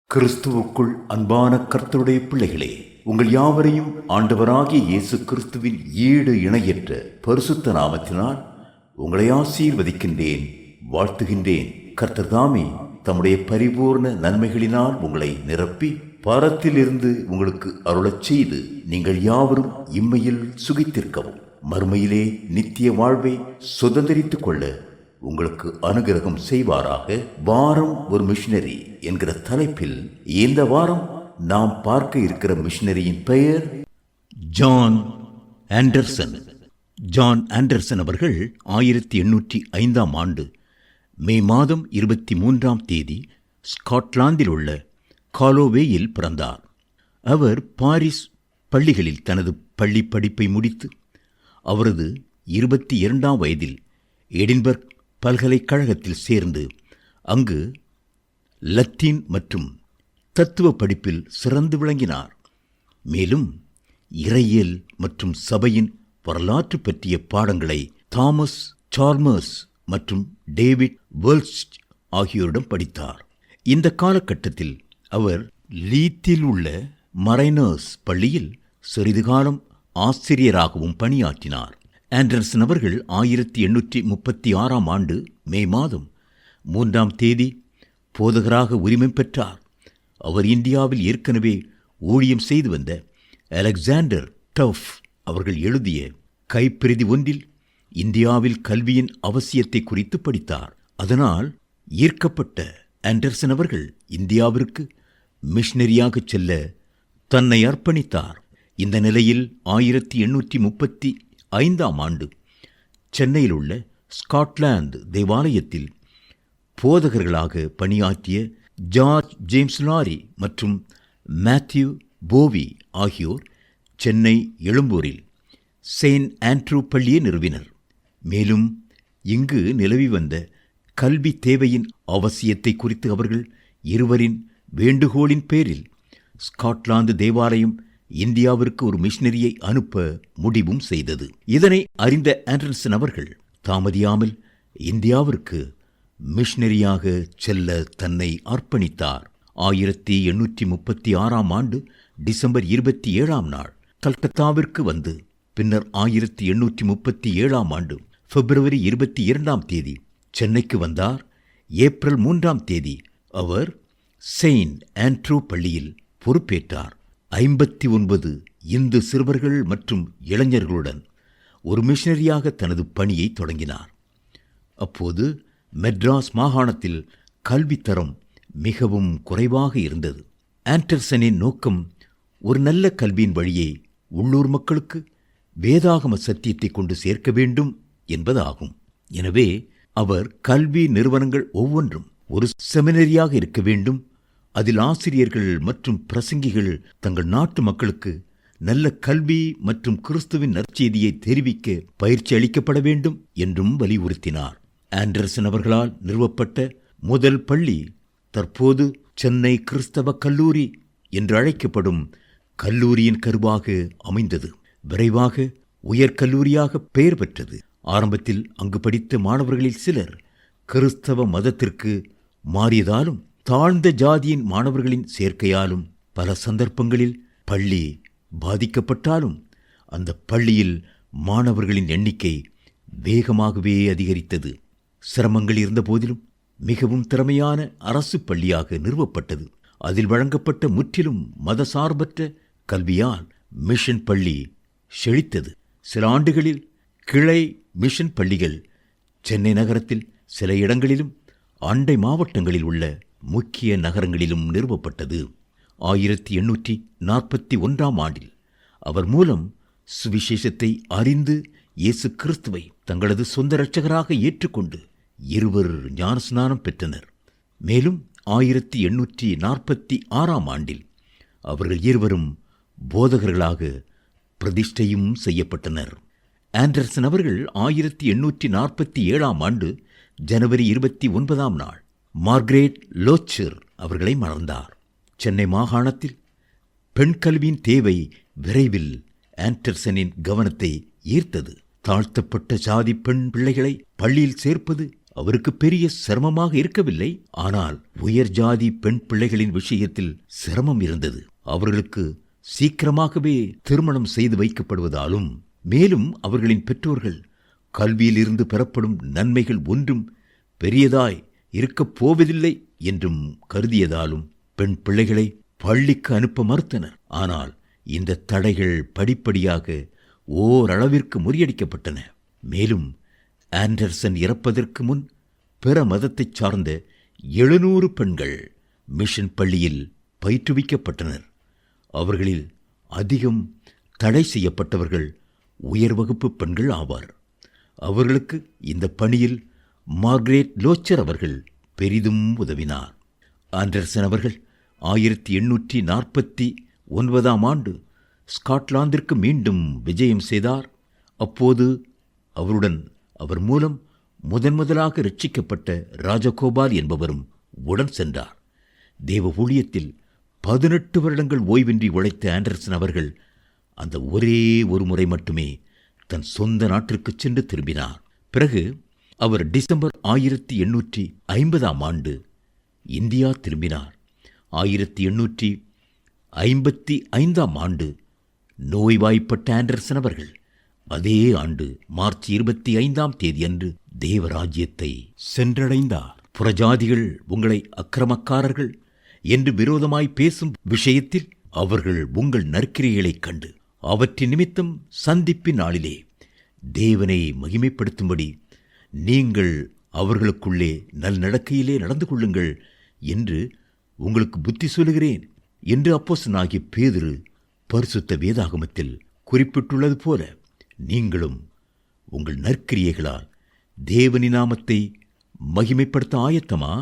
கிறிஸ்துவுக்குள் அன்பான கர்த்தருடைய பிள்ளைகளே, உங்கள் யாவரையும் ஆண்டவராகிய இயேசு கிறிஸ்துவின் ஈடு இணையற்ற பரிசுத்த நாமத்தினால் உங்களை ஆசீர்வதிக்கின்றேன், வாழ்த்துகின்றேன். கர்த்தர் தாமே தம்முடைய பரிபூர்ண நன்மைகளினால் உங்களை நிரப்பி பரத்திலிருந்து உங்களுக்கு அருளச் செய்து நீங்கள் யாவரும் இம்மையில் சுகித்திருக்கவும் மறுமையிலே நித்திய வாழ்வை சுதந்திரித்துக் கொள்ள உங்களுக்கு அனுகிரகம் செய்வாராக. வாரம் ஒரு மிஷனரி என்கிற தலைப்பில் இந்த வாரம் நாம் பார்க்க இருக்கிற மிஷனரியின் பெயர் ஜான் ஆண்டர்சன். ஜான் ஆண்டர்சன் அவர்கள் 1805 ஆண்டு மே மாதம் 23 ஸ்காட்லாந்தில் உள்ள காலோவேயில் பிறந்தார். அவர் பாரிஸ் பள்ளிகளில் தனது பள்ளி படிப்பை முடித்து அவரது 22 வயதில் எடின்பர்க் பல்கலைக்கழகத்தில் சேர்ந்து அங்கு லத்தீன் மற்றும் தத்துவ படிப்பில் சிறந்து விளங்கினார். மேலும் இறையியல் மற்றும் சபையின் வரலாற்று பற்றிய பாடங்களை தாமஸ் சால்மர்ஸ் மற்றும் டேவிட் வெல்ச் ஆகியோரிடம் படித்தார். இந்த காலகட்டத்தில் அவர் லீத்தில் உள்ள மரைனர்ஸ் பள்ளியில் சிறிது காலம் ஆசிரியராகவும் பணியாற்றினார். ஆண்டர்சன் அவர்கள் 1836 ஆண்டு மே மாதம் 3 போதகராக உரிமை பெற்றார். அவர் இந்தியாவில் ஏற்கனவே ஊழியம் செய்து வந்த அலெக்சாண்டர் டஃப் அவர்கள் எழுதிய கைப்பிரதி ஒன்றில் இந்தியாவில் கல்வியின் அவசியத்தை குறித்து படித்தார். அதனால் ஈர்க்கப்பட்ட ஆண்டர்சன் அவர்கள் இந்தியாவிற்கு மிஷனரியாக செல்ல தன்னை அர்ப்பணித்தார். இந்த நிலையில் 1835 ஆண்டு சென்னையில் உள்ள ஸ்காட்லாந்து தேவாலயத்தில் போதகர்களாக பணியாற்றிய ஜார்ஜ் ஜேம்ஸ் லாரி மற்றும் மேத்யூ போவி ஆகியோர் சென்னை எழும்பூரில் செயின்ட் ஆண்ட்ரூ பள்ளியை நிறுவினர். மேலும் இங்கு நிலவி வந்த கல்வி தேவையின் அவசியத்தை குறித்து அவர்கள் இருவரின் வேண்டுகோளின் பேரில் ஸ்காட்லாந்து தேவாலயம் இந்தியாவிற்கு ஒரு மிஷனரியை அனுப்ப முடிவும் செய்தது. இதனை அறிந்த ஆண்டர்சன் அவர்கள் தாமதியாமல் இந்தியாவிற்கு மிஷனரியாக செல்ல தன்னை அர்ப்பணித்தார். 1836 ஆண்டு டிசம்பர் 27 கல்கத்தாவிற்கு வந்து பின்னர் 1837 ஆண்டு பிப்ரவரி 22 சென்னைக்கு வந்தார். ஏப்ரல் 3 அவர் செயின்ட் ஆண்ட்ரூ பள்ளியில் பொறுப்பேற்றார். 59 இந்து சிறுவர்கள் மற்றும் இளைஞர்களுடன் ஒரு மிஷனரியாக தனது பணியை தொடங்கினார். அப்போது மெட்ராஸ் மாகாணத்தில் கல்வித்தரம் மிகவும் குறைவாக இருந்தது. ஆண்டர்சனின் நோக்கம் ஒரு நல்ல கல்வியின் வழியை உள்ளூர் மக்களுக்கு வேதாகம சத்தியத்தை கொண்டு சேர்க்க வேண்டும் என்பதாகும். எனவே அவர் கல்வி நிறுவனங்கள் ஒவ்வொன்றும் ஒரு செமினரியாக இருக்க வேண்டும், அதில் ஆசிரியர்கள் மற்றும் பிரசங்கிகள் தங்கள் நாட்டு மக்களுக்கு நல்ல கல்வி மற்றும் கிறிஸ்துவின் நற்செய்தியை தெரிவிக்க பயிற்சி அளிக்கப்பட வேண்டும் என்றும் வலியுறுத்தினார். ஆண்டர்சன் அவர்களால் நிறுவப்பட்ட முதல் பள்ளி தற்போது சென்னை கிறிஸ்தவ கல்லூரி என்று அழைக்கப்படும் கல்லூரியின் கருவாக அமைந்தது. விரைவாக உயர்கல்லூரியாக பெயர் பெற்றது. ஆரம்பத்தில் அங்கு படித்த மாணவர்களில் சிலர் கிறிஸ்தவ மதத்திற்கு மாறியதாலும் தாழ்ந்த ஜாதியின் மாணவர்களின் சேர்க்கையாலும் பல சந்தர்ப்பங்களில் பள்ளி பாதிக்கப்பட்டாலும் அந்த பள்ளியில் மாணவர்களின் எண்ணிக்கை வேகமாகவே அதிகரித்தது. சிரமங்கள் இருந்த போதிலும் மிகவும் திறமையான அரசு பள்ளியாக நிறுவப்பட்டது. அதில் வழங்கப்பட்ட முற்றிலும் மதசார்பற்ற கல்வியால் மிஷன் பள்ளி செழித்தது. சில ஆண்டுகளில் கிளை மிஷன் பள்ளிகள் சென்னை நகரத்தில் சில இடங்களிலும் அண்டை மாவட்டங்களில் உள்ள முக்கிய நகரங்களிலும் நிறுவப்பட்டது. 1841 ஆண்டில் அவர் மூலம் சுவிசேஷத்தை அறிந்து இயேசு கிறிஸ்துவை தங்களது சொந்த இரட்சகராக ஏற்றுக்கொண்டு இருவர் ஞானஸ்நானம் பெற்றனர். மேலும் 1846 ஆண்டில் அவர்கள் இருவரும் போதகர்களாக பிரதிஷ்டையும் செய்யப்பட்டனர். ஆண்டர்சன் அவர்கள் 1847 ஆண்டு ஜனவரி 29 மார்க்ரெட் லோச்சர் அவர்களை மணந்தார். சென்னை மாகாணத்தில் பெண் கல்வியின் தேவை விரைவில் ஆண்டர்சனின் கவனத்தை ஈர்த்தது. தாழ்த்தப்பட்ட சாதி பெண் பிள்ளைகளை பள்ளியில் சேர்ப்பது அவருக்கு பெரிய சிரமமாக இருக்கவில்லை. ஆனால் உயர் ஜாதி பெண் பிள்ளைகளின் விஷயத்தில் சிரமம் இருந்தது. அவர்களுக்கு சீக்கிரமாகவே திருமணம் செய்து வைக்கப்படுவதாலும், மேலும் அவர்களின் பெற்றோர்கள் கல்வியிலிருந்து பெறப்படும் நன்மைகள் ஒன்றும் பெரியதாய் இருக்கப் போவதில்லை என்றும் கருதியதாலும் பெண் பிள்ளைகளை பள்ளிக்கு அனுப்ப மறுத்தனர். ஆனால் இந்த தடைகள் படிப்படியாக ஓரளவிற்கு முறியடிக்கப்பட்டன. மேலும் ஆண்டர்சன் இறப்பதற்கு முன் பிற மதத்தைச் சார்ந்த 700 பெண்கள் மிஷன் பள்ளியில் பயிற்றுவிக்கப்பட்டனர். அவர்களில் அதிகம் தடை செய்யப்பட்டவர்கள் உயர் வகுப்பு பெண்கள் ஆவார். அவர்களுக்கு இந்த பணியில் மார்கரெட் லோச்சர் அவர்கள் பெரிதும் உதவினார். ஆண்டர்சன் அவர்கள் 1849ஆம் ஆண்டு ஸ்காட்லாந்திற்கு மீண்டும் விஜயம் செய்தார். அப்போது அவர் மூலம் முதன்முதலாக ரட்சிக்கப்பட்ட ராஜகோபால் என்பவரும் உடன் சென்றார். தேவ ஊழியத்தில் 18 வருடங்கள் ஓய்வின்றி உழைத்த ஆண்டர்சன் அவர்கள் அந்த ஒரே ஒரு முறை மட்டுமே தன் சொந்த நாட்டிற்கு சென்று திரும்பினார். பிறகு அவர் டிசம்பர் 1850ஆம் ஆண்டு இந்தியா திரும்பினார். 1855ஆம் ஆண்டு நோய்வாய்ப்பட்ட ஆண்டர்சன் அவர்கள் அதே ஆண்டு மார்ச் 25ஆம் தேதியன்று தேவராஜ்யத்தை சென்றடைந்தார். புறஜாதிகள் உங்களை அக்கிரமக்காரர்கள் என்று விரோதமாய் பேசும் விஷயத்தில் அவர்கள் உங்கள் நற்கிரியைகளைக் கண்டு அவற்றின் நிமித்தம் சந்திப்பின் நாளிலே தேவனை மகிமைப்படுத்தும்படி நீங்கள் அவர்களுக்குள்ளே நல்நடக்கையிலே நடந்து கொள்ளுங்கள் என்று உங்களுக்கு புத்தி சொல்லுகிறேன் என்று அப்போஸ்தலனாகிய பேதுரு பரிசுத்த வேதாகமத்தில் குறிப்பிட்டுள்ளது போல நீங்களும் உங்கள் நற்கிரியைகளால் தேவனின் நாமத்தை மகிமைப்படுத்த ஆயத்தமா?